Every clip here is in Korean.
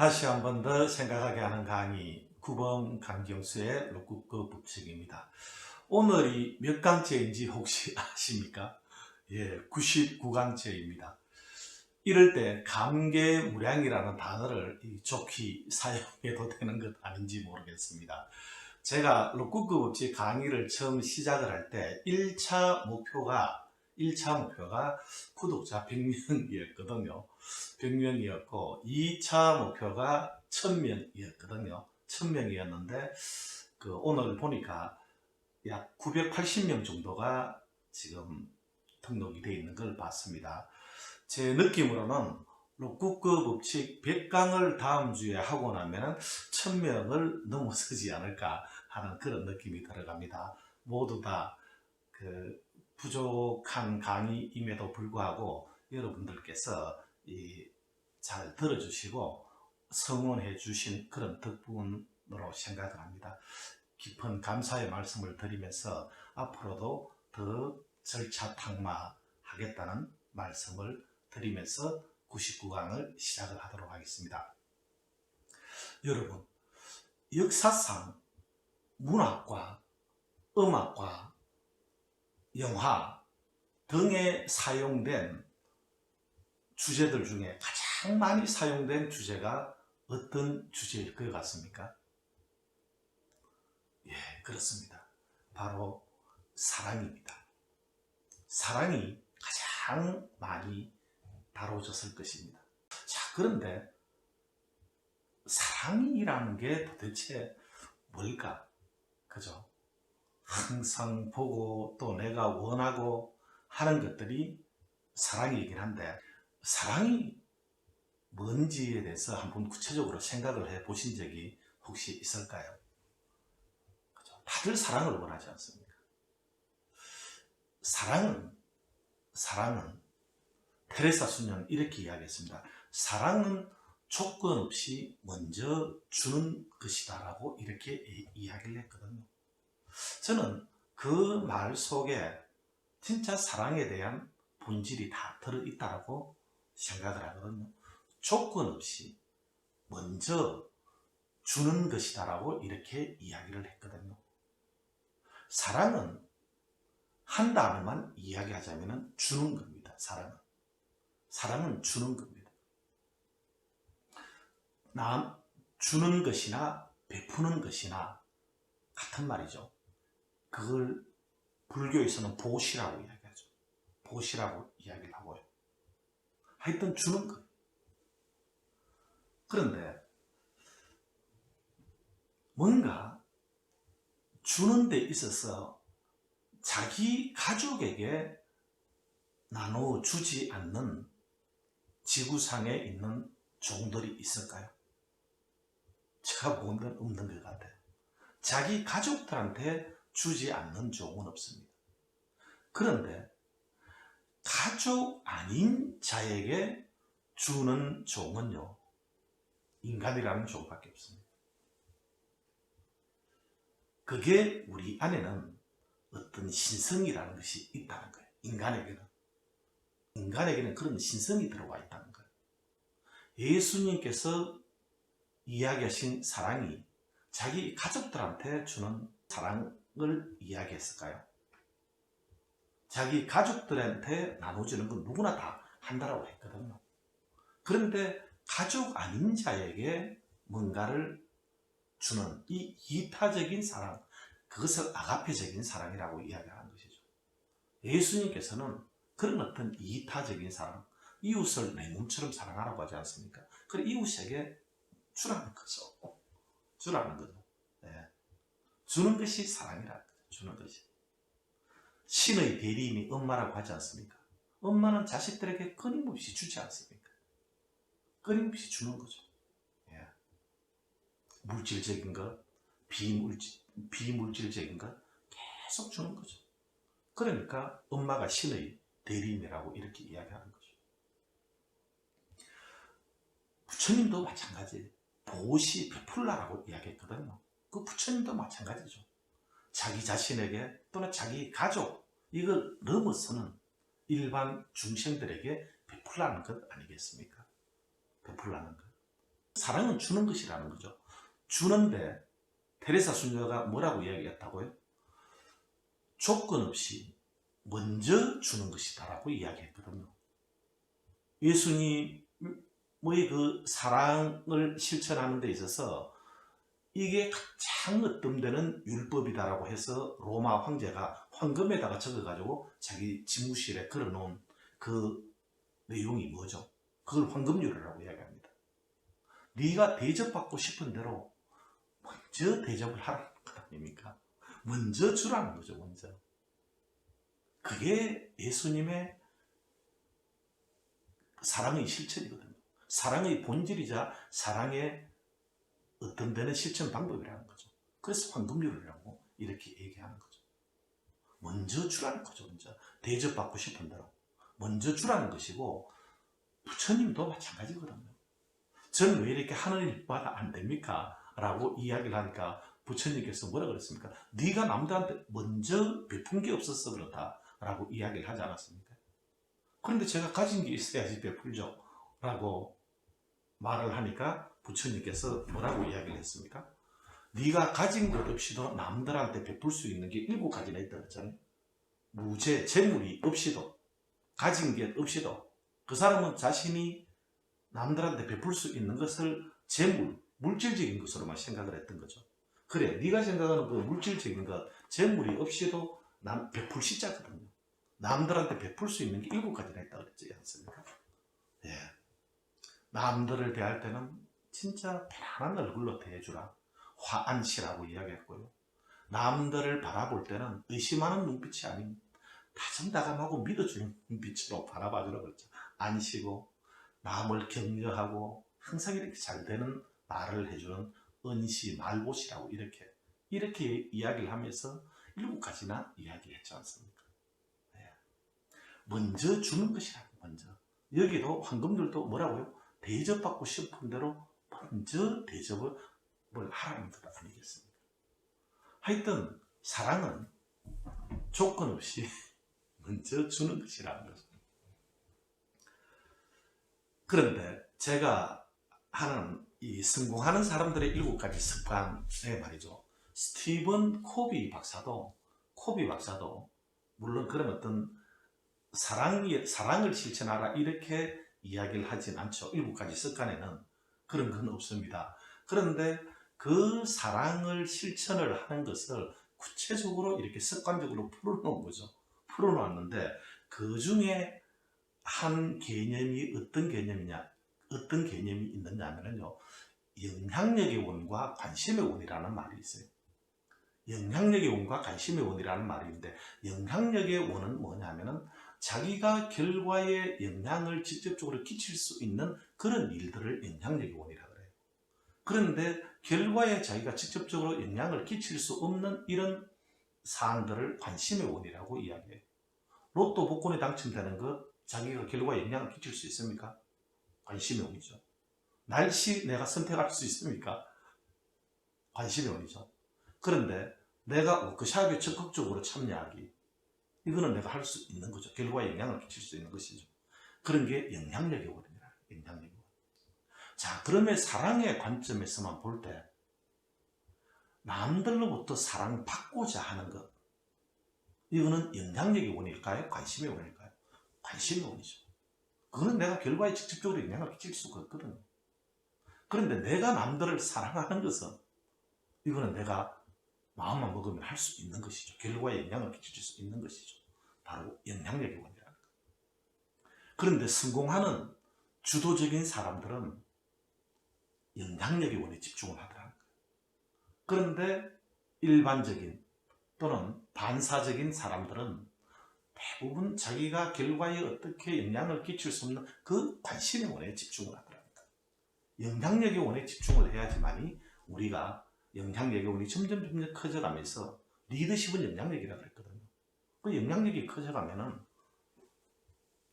다시 한 번 더 생각하게 하는 강의 9번 강경수의 록구급 법칙입니다. 오늘이 몇 강째인지 혹시 아십니까? 예, 99강째입니다. 이럴 때 감개무량이라는 단어를 좋게 사용해도 되는 것 아닌지 모르겠습니다. 제가 록구급 법칙 강의를 처음 시작을 할 때 1차 목표가 구독자 100명이었거든요. 100명이었고 2차 목표가 1000명이었거든요. 1000명이었는데 오늘 보니까 약 980명 정도가 지금 등록이 되어 있는 걸 봤습니다. 제 느낌으로는 록구급 법칙 100강을 다음 주에 하고 나면 1000명을 넘어서지 않을까 하는 그런 느낌이 들어갑니다. 모두 다 부족한 강의임에도 불구하고 여러분들께서 잘 들어주시고 성원해 주신 그런 덕분으로 생각을 합니다. 깊은 감사의 말씀을 드리면서 앞으로도 더 절차탁마하겠다는 말씀을 드리면서 99강을 시작을 하도록 하겠습니다. 여러분, 역사상 문학과 음악과 영화 등에 사용된 주제들 중에 가장 많이 사용된 주제가 어떤 주제일 것 같습니까? 예, 그렇습니다. 바로 사랑입니다. 사랑이 가장 많이 다뤄졌을 것입니다. 자, 그런데 사랑이라는 게 도대체 뭘까? 그죠? 항상 보고 또 내가 원하고 하는 것들이 사랑이긴 한데 사랑이 뭔지에 대해서 한번 구체적으로 생각을 해 보신 적이 혹시 있을까요? 그죠? 다들 사랑을 원하지 않습니까? 사랑은 테레사 수녀는 이렇게 이야기했습니다. 사랑은 조건 없이 먼저 주는 것이다 라고 이렇게 이야기를 했거든요. 저는 그 말 속에 진짜 사랑에 대한 본질이 다 들어있다고 생각을 하거든요. 조건 없이 먼저 주는 것이다 라고 이렇게 이야기를 했거든요. 사랑은 한 단어만 이야기하자면 주는 겁니다. 사랑은 주는 겁니다. 주는 것이나 베푸는 것이나 같은 말이죠. 그걸 불교에서는 보시라고 이야기하죠. 보시라고 이야기를 하고요. 하여튼 주는 거예요. 그런데 뭔가 주는 데 있어서 자기 가족에게 나눠주지 않는 지구상에 있는 종들이 있을까요? 제가 본 건 없는 것 같아요. 자기 가족들한테 주지 않는 종은 없습니다. 그런데 가족 아닌 자에게 주는 종은요, 인간이라는 종밖에 없습니다. 그게 우리 안에는 어떤 신성이라는 것이 있다는 거예요. 인간에게는 그런 신성이 들어와 있다는 거예요. 예수님께서 이야기하신 사랑이 자기 가족들한테 주는 사랑을 이야기했을까요? 자기 가족들한테 나눠주는 건 누구나 다 한다라고 했거든요. 그런데 가족 아닌 자에게 뭔가를 주는 이 이타적인 사랑, 그것을 아가페적인 사랑이라고 이야기하는 것이죠. 예수님께서는 그런 어떤 이타적인 사랑, 이웃을 내 몸처럼 사랑하라고 하지 않습니까? 그 이웃에게 주라는 거죠. 주라는 거죠. 네. 주는 것이 사랑이라는 거죠. 주는 것이. 신의 대리인이 엄마라고 하지 않습니까? 엄마는 자식들에게 끊임없이 주지 않습니까? 끊임없이 주는 거죠. 예. 물질적인 것, 비물질적인 것 계속 주는 거죠. 그러니까 엄마가 신의 대리인이라고 이렇게 이야기하는 거죠. 부처님도 마찬가지예요. 보시 베풀라라고 이야기했거든요. 그 부처님도 마찬가지죠. 자기 자신에게 또는 자기 가족, 이걸 넘어서는 일반 중생들에게 베풀라는 것 아니겠습니까? 베풀라는 것. 사랑은 주는 것이라는 거죠. 주는데 테레사 수녀가 뭐라고 이야기했다고요? 조건 없이 먼저 주는 것이다 라고 이야기했거든요. 예수님의 그 사랑을 실천하는 데 있어서 이게 가장 으뜸되는 율법이다라고 해서 로마 황제가 황금에다가 적어가지고 자기 집무실에 걸어놓은 그 내용이 뭐죠? 그걸 황금률이라고 이야기합니다. 네가 대접받고 싶은 대로 먼저 대접을 하라는 것 아닙니까? 먼저 주라는 거죠. 먼저. 그게 예수님의 사랑의 실천이거든요. 사랑의 본질이자 사랑의 어떤 데는 실천 방법이라는 거죠. 그래서 황금률이라고 이렇게 얘기하는 거죠. 먼저 주라는 거죠. 먼저 대접받고 싶은 대로 먼저 주라는 것이고, 부처님도 마찬가지거든요. 저는 왜 이렇게 하는 일마다 안 됩니까? 라고 이야기를 하니까 부처님께서 뭐라 그랬습니까? 네가 남들한테 먼저 베푼 게 없어서 그렇다 라고 이야기를 하지 않았습니까? 그런데 제가 가진 게 있어야지 베풀죠 라고 말을 하니까 부처님께서 뭐라고 이야기를 했습니까? 네가 가진 것 없이도 남들한테 베풀 수 있는 게 7가지나 있다고 했잖아요. 무재, 재물이 없이도, 가진 게 없이도 그 사람은 자신이 남들한테 베풀 수 있는 것을 재물, 물질적인 것으로만 생각을 했던 거죠. 그래, 네가 생각하는 그 물질적인 것, 재물이 없이도 남 베풀 시자거든요. 남들한테 베풀 수 있는 게 7가지나 있다고 그랬지 않습니까? 예. 남들을 대할 때는 진짜 편안한 얼굴로 대해주라. 화안시라고 이야기했고요. 남들을 바라볼 때는 의심하는 눈빛이 아닌 다정다감하고 믿어주는 눈빛으로 바라봐주라고 그랬죠. 안시고, 남을 격려하고 항상 이렇게 잘 되는 말을 해주는 은시, 말봇이라고 이렇게 이야기를 하면서 7가지나 이야기했지 않습니까? 네. 먼저 주는 것이라고. 먼저. 여기도 황금들도 뭐라고요? 대접받고 싶은 대로 먼저 대접을 하라는 것 아니겠습니까? 하여튼 사랑은 조건 없이 먼저 주는 것이라는 거죠. 그런데 제가 하는 이 성공하는 사람들의 7가지 습관에 말이죠. 스티븐 코비 박사도 물론 그런 어떤 사랑을 실천하라 이렇게 이야기를 하진 않죠. 7가지 습관에는 그런 건 없습니다. 그런데 그 사랑을 실천을 하는 것을 구체적으로 이렇게 습관적으로 풀어놓은 거죠. 풀어놓았는데 그 중에 한 개념이 어떤 개념이 있느냐 하면요. 영향력의 원과 관심의 원이라는 말이 있어요. 영향력의 원과 관심의 원이라는 말이 있는데, 영향력의 원은 뭐냐면은 자기가 결과에 영향을 직접적으로 끼칠 수 있는 그런 일들을 영향력의 원이라 그래요. 그런데 결과에 자기가 직접적으로 영향을 끼칠 수 없는 이런 사항들을 관심의 원이라고 이야기해요. 로또 복권에 당첨되는 것, 자기가 결과에 영향을 끼칠 수 있습니까? 관심의 원이죠. 날씨 내가 선택할 수 있습니까? 관심의 원이죠. 그런데 내가 워크숍에 적극적으로 참여하기, 이거는 내가 할 수 있는 거죠. 결과에 영향을 끼칠 수 있는 것이죠. 그런 게 영향력의 원입니다. 영향력의 원. 자, 그러면 사랑의 관점에서만 볼 때 남들로부터 사랑받고자 하는 것, 이거는 영향력의 원일까요? 관심의 원일까요? 관심의 원이죠. 그거는 내가 결과에 직접적으로 영향을 끼칠 수가 없거든요. 그런데 내가 남들을 사랑하는 것은, 이거는 내가 마음만 먹으면 할 수 있는 것이죠. 결과에 영향을 끼칠 수 있는 것이죠. 바로 영향력의 원이라는 것. 그런데 성공하는 주도적인 사람들은 영향력의 원에 집중을 하더라는 거예요. 그런데 일반적인 또는 반사적인 사람들은 대부분 자기가 결과에 어떻게 영향을 끼칠 수 없는 그 관심의 원에 집중을 하더랍니다. 영향력의 원에 집중을 해야지만이 우리가 영향력의 원이 점점 커져가면서, 리더십은 영향력이라고 그랬거든요. 그 영향력이 커져가면은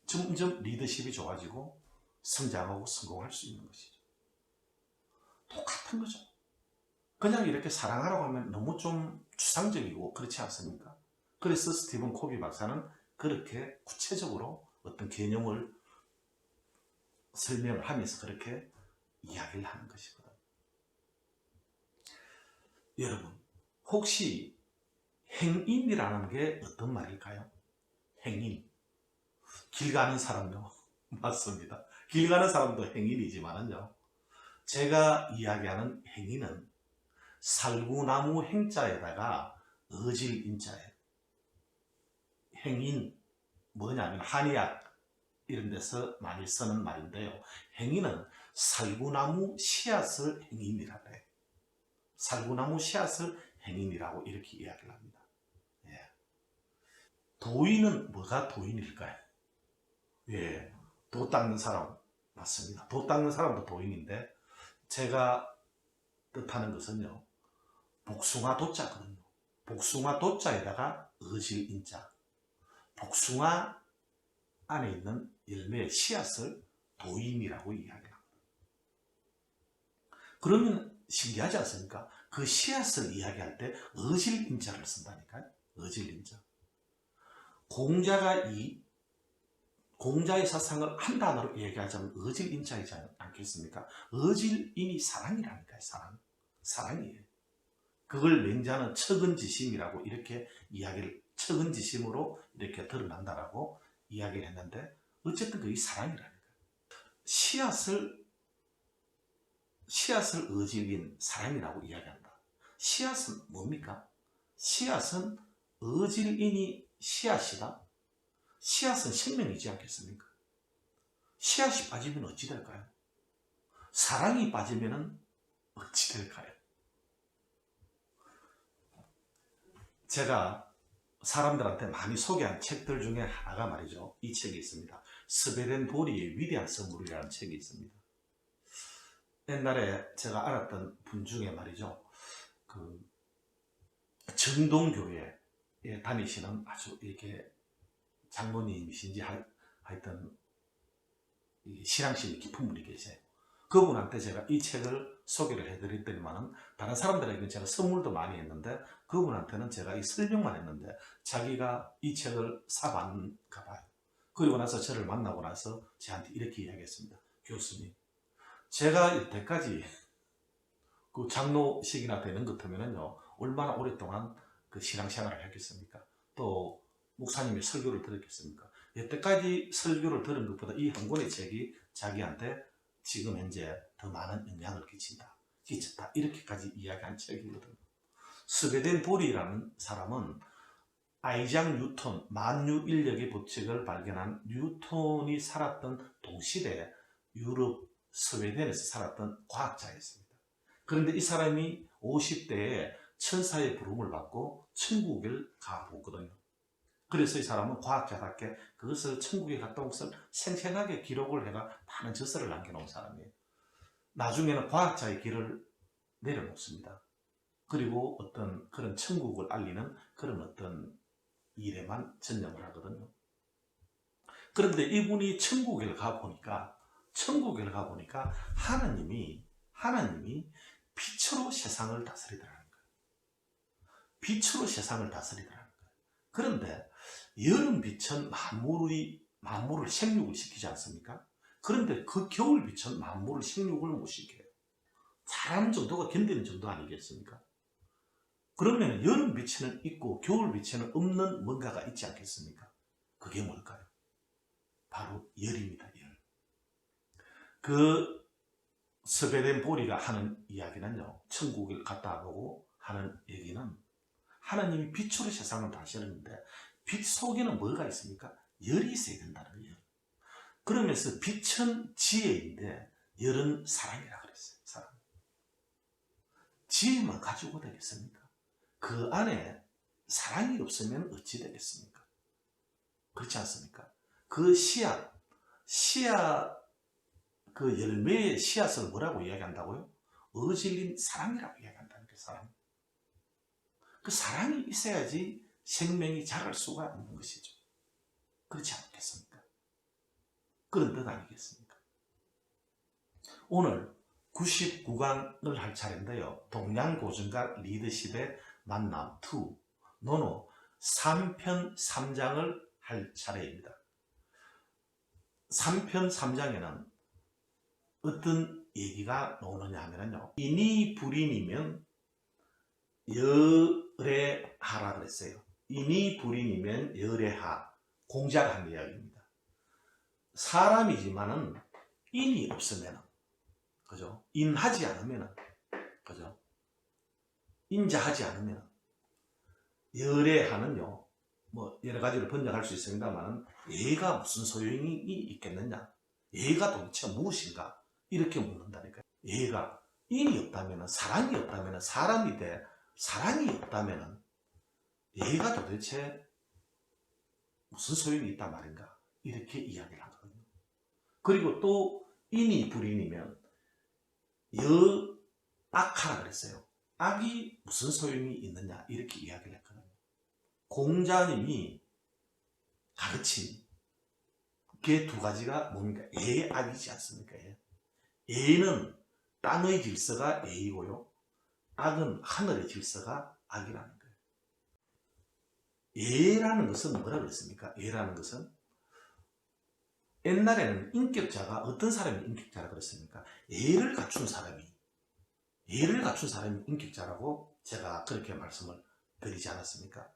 점점 리더십이 좋아지고 성장하고 성공할 수 있는 것이죠. 똑같은 거죠. 그냥 이렇게 사랑하라고 하면 너무 좀 추상적이고 그렇지 않습니까? 그래서 스티븐 코비 박사는 그렇게 구체적으로 어떤 개념을 설명을 하면서 그렇게 이야기를 하는 것이거든. 여러분, 혹시 행인이라는 게 어떤 말일까요? 행인. 길 가는 사람요. 맞습니다. 길 가는 사람도 행인이지만은요. 제가 이야기하는 행인은 살구나무 행자에다가 어질 인자예요. 행인, 뭐냐면 한의학 이런 데서 많이 쓰는 말인데요. 행인은 살구나무 씨앗을 행인이라고 해요. 살구나무 씨앗을 행인이라고 이렇게 이야기를 합니다. 예. 도인은 뭐가 도인일까요? 예, 도 닦는 사람 맞습니다. 도 닦는 사람도 도인인데 제가 뜻하는 것은요. 복숭아 도자거든요. 복숭아 도자에다가 어질 인자. 복숭아 안에 있는 열매의 씨앗을 도인이라고 이야기합니다. 그러면 신기하지 않습니까? 그 씨앗을 이야기할 때 어질 인자를 쓴다니까요. 어질 인자. 공자의 사상을 한 단어로 얘기하자면 어질 인자이지 않겠습니까? 어질인이 사랑이라니까요. 사랑이에요. 그걸 맹자는 척은지심이라고 이렇게 이야기를, 척은지심으로 이렇게 드러난다라고 이야기를 했는데 어쨌든 그게 사랑이라니까요. 씨앗을 어질인 사랑이라고 이야기한다. 씨앗은 뭡니까? 씨앗은 어질인이 씨앗이다. 씨앗은 생명이지 않겠습니까? 씨앗이 빠지면 어찌 될까요? 사랑이 빠지면 어찌 될까요? 제가 사람들한테 많이 소개한 책들 중에 하나가 말이죠. 이 책이 있습니다. 스베덴보리의 위대한 선물이라는 책이 있습니다. 옛날에 제가 알았던 분 중에 말이죠. 그 정동교회에 다니시는 아주 이렇게 장로님이신지 하여튼 신앙심이 깊은 분이 계세요. 그분한테 제가 이 책을 소개를 해드렸더니만은 다른 사람들에게는 제가 선물도 많이 했는데 그분한테는 제가 이 설명만 했는데 자기가 이 책을 사봤는가 봐요. 그리고 나서 저를 만나고 나서 저한테 이렇게 이야기했습니다. 교수님, 제가 이때까지 그 장로식이나 되는 것 같으면은요 얼마나 오랫동안 그 신앙생활을 했겠습니까? 또 목사님의 설교를 들었겠습니까? 여태까지 설교를 들은 것보다 이 한 권의 책이 자기한테 지금 현재 더 많은 영향을 끼쳤다. 이렇게까지 이야기한 책이거든요. 스웨덴 보리라는 사람은 아이작 뉴턴, 만유인력의 법칙을 발견한 뉴턴이 살았던 동시대에 유럽 스웨덴에서 살았던 과학자였습니다. 그런데 이 사람이 50대에 천사의 부름을 받고 천국을 가보거든요. 그래서 이 사람은 과학자답게 그것을 천국에 갔다 온 것을 생생하게 기록을 해가 많은 저서를 남겨놓은 사람이에요. 나중에는 과학자의 길을 내려놓습니다. 그리고 어떤 그런 천국을 알리는 그런 어떤 일에만 전념을 하거든요. 그런데 이분이 천국에 가보니까 하나님이 빛으로 세상을 다스리더라는 거예요. 빛으로 세상을 다스리더라는 거예요. 그런데 여름빛은 만물을 생육을 시키지 않습니까? 그런데 그 겨울빛은 만물을 생육을 못 시켜요. 사람 정도가 견디는 정도 아니겠습니까? 그러면 여름빛에는 있고 겨울빛에는 없는 뭔가가 있지 않겠습니까? 그게 뭘까요? 바로 열입니다. 열. 그 스베덴 보리가 하는 이야기는요. 천국을 갔다 오고 하는 얘기는 하나님이 빛으로 세상을 다스리는데 빛 속에는 뭐가 있습니까? 열이 있어야 된다는 거예요. 그러면서 빛은 지혜인데 열은 사랑이라 그랬어요. 사랑. 지혜만 가지고 되겠습니까? 그 안에 사랑이 없으면 어찌 되겠습니까? 그렇지 않습니까? 그 그 열매의 씨앗을 뭐라고 이야기한다고요? 어질린 사랑이라고 이야기한다는 게 사랑. 그 사랑이 있어야지 생명이 자랄 수가 있는 것이죠. 그렇지 않겠습니까? 그런 뜻 아니겠습니까? 오늘 99강을 할 차례인데요. 동양고전과 리더십의 만남 2, 노노 3편 3장을 할 차례입니다. 3편 3장에는 어떤 얘기가 나오느냐 하면요. 인이 불인이면 열애하라 그랬어요. 인이 불인이면 열애하. 공자가 한 이야기입니다. 사람이지만은 인이 없으면은, 그죠? 인하지 않으면은, 그죠? 인자하지 않으면, 열애하는요, 뭐, 여러 가지로 번역할 수 있습니다만, 얘가 무슨 소용이 있겠느냐? 얘가 도대체 무엇인가? 이렇게 묻는다니까요. 얘가 인이 없다면, 사랑이 없다면, 사랑이 없다면, 얘가 도대체 무슨 소용이 있단 말인가? 이렇게 이야기를 하거든요. 그리고 또 인이 불인이면 악하라 그랬어요. 악이 무슨 소용이 있느냐? 이렇게 이야기를 했거든요. 공자님이 가르친 그 두 가지가 뭡니까? 악이지 않습니까? 는 땅의 질서가 이고요. 악은 하늘의 질서가 악이라는 거예요. 예라는 것은 뭐라 그랬습니까? 예라는 것은 옛날에는 인격자가 어떤 사람이 인격자라고 그랬습니까? 예를 갖춘 사람이 인격자라고 제가 그렇게 말씀을 드리지 않았습니까?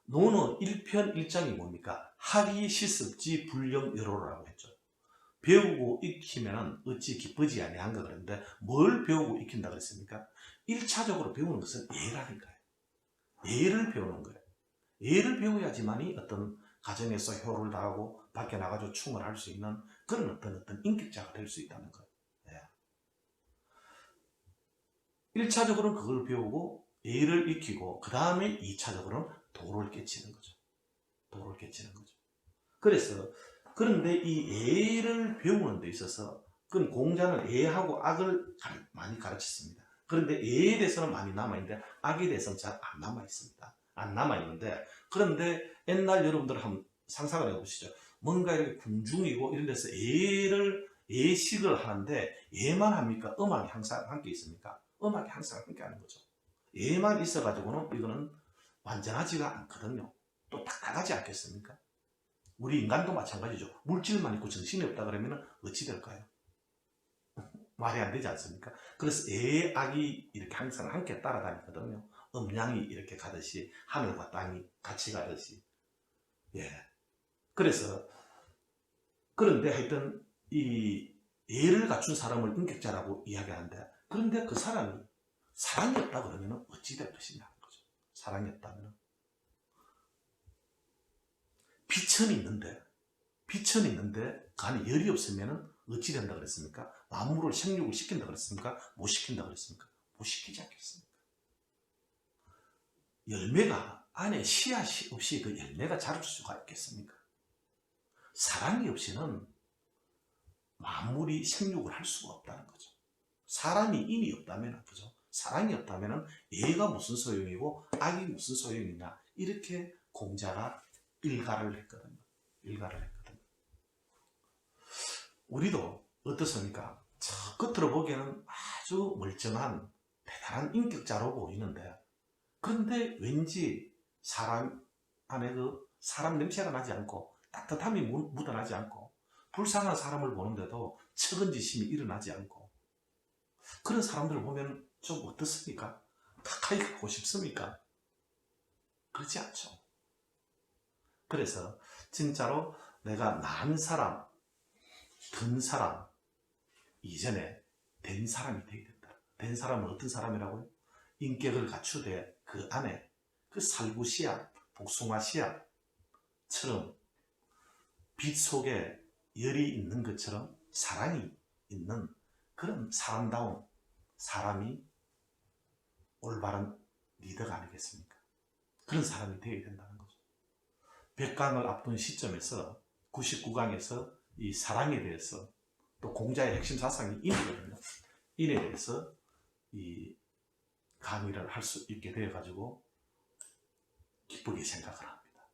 노는 1편 1장이 뭡니까? 학이 시습지 불령여로라고 했죠. 배우고 익히면 어찌 기쁘지 아니한가 그랬는데 뭘 배우고 익힌다 그랬습니까? 1차적으로 배우는 것은 예라는 거예요. 예를 배우는 거예요. 예를 배워야지만이 어떤 가정에서 효를 다하고 밖에 나가서 충을 할 수 있는 그런 어떤 인격자가 될 수 있다는 거예요. 1차적으로는 그걸 배우고 예를 익히고 그 다음에 2차적으로는 도를 깨치는 거죠. 그래서 그런데 이 예를 배우는 데 있어서 그건 공자는 예하고 악을 많이 가르쳤습니다. 그런데 예에 대해서는 많이 남아있는데 악에 대해서는 잘 안 남아있습니다. 안 남아있는데 그런데 옛날 여러분들 한번 상상을 해보시죠. 뭔가 이렇게 궁중이고 이런 데서 예식을 하는데 예만 합니까? 음악이 항상 함께 있습니까? 음악이 항상 함께 하는 거죠. 예만 있어가지고는 이거는 완전하지가 않거든요. 또 딱딱하지 않겠습니까? 우리 인간도 마찬가지죠. 물질만 있고 정신이 없다 그러면 어찌 될까요? 말이 안 되지 않습니까? 그래서 예의 악이 이렇게 항상 함께 따라다니거든요. 음양이 이렇게 가듯이 하늘과 땅이 같이 가듯이. 그래서 그런데 하여튼 이 예를 갖춘 사람을 인격자라고 이야기하는데 그런데 그 사람이 사랑이 없다 그러면 어찌 될 것이냐는 거죠. 사랑이 없다면 빛은 있는데 그 안에 열이 없으면 어찌 된다 그랬습니까? 만물을 생육을 시킨다 그랬습니까? 못 시킨다 그랬습니까? 못 시키지 않겠습니까? 열매가 안에 씨앗이 없이 그 열매가 자랄 수가 있겠습니까? 사랑이 없이는 만물이 생육을 할 수가 없다는 거죠. 사람이 인이 없다면, 그죠? 사랑이 없다면 예가 무슨 소용이고 악이 무슨 소용이냐 이렇게 공자가 일가를 했거든요. 우리도 어떻습니까? 저 겉으로 보기에는 아주 멀쩡한 대단한 인격자로 보이는데 그런데 왠지 사람 안에 그 사람 냄새가 나지 않고 따뜻함이 묻어나지 않고 불쌍한 사람을 보는데도 측은지심이 일어나지 않고 그런 사람들을 보면 좀 어떻습니까? 가까이 가고 싶습니까? 그렇지 않죠. 그래서 진짜로 내가 난 사람, 든 사람 이전에 된 사람이 되어야 된다. 된 사람은 어떤 사람이라고요? 인격을 갖추되 그 안에 그 살구씨앗, 복숭아씨앗처럼 빛 속에 열이 있는 것처럼 사랑이 있는 그런 사람다운 사람이 올바른 리더가 아니겠습니까? 그런 사람이 되어야 된다는 거죠. 100강을 앞둔 시점에서 99강에서 이 사랑에 대해서 또 공자의 핵심 사상이 인이거든요. 인에 대해서 이 강의를 할 수 있게 되어가지고 기쁘게 생각을 합니다.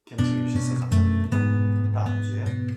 경청해 주셔서 감사합니다. 다음 주에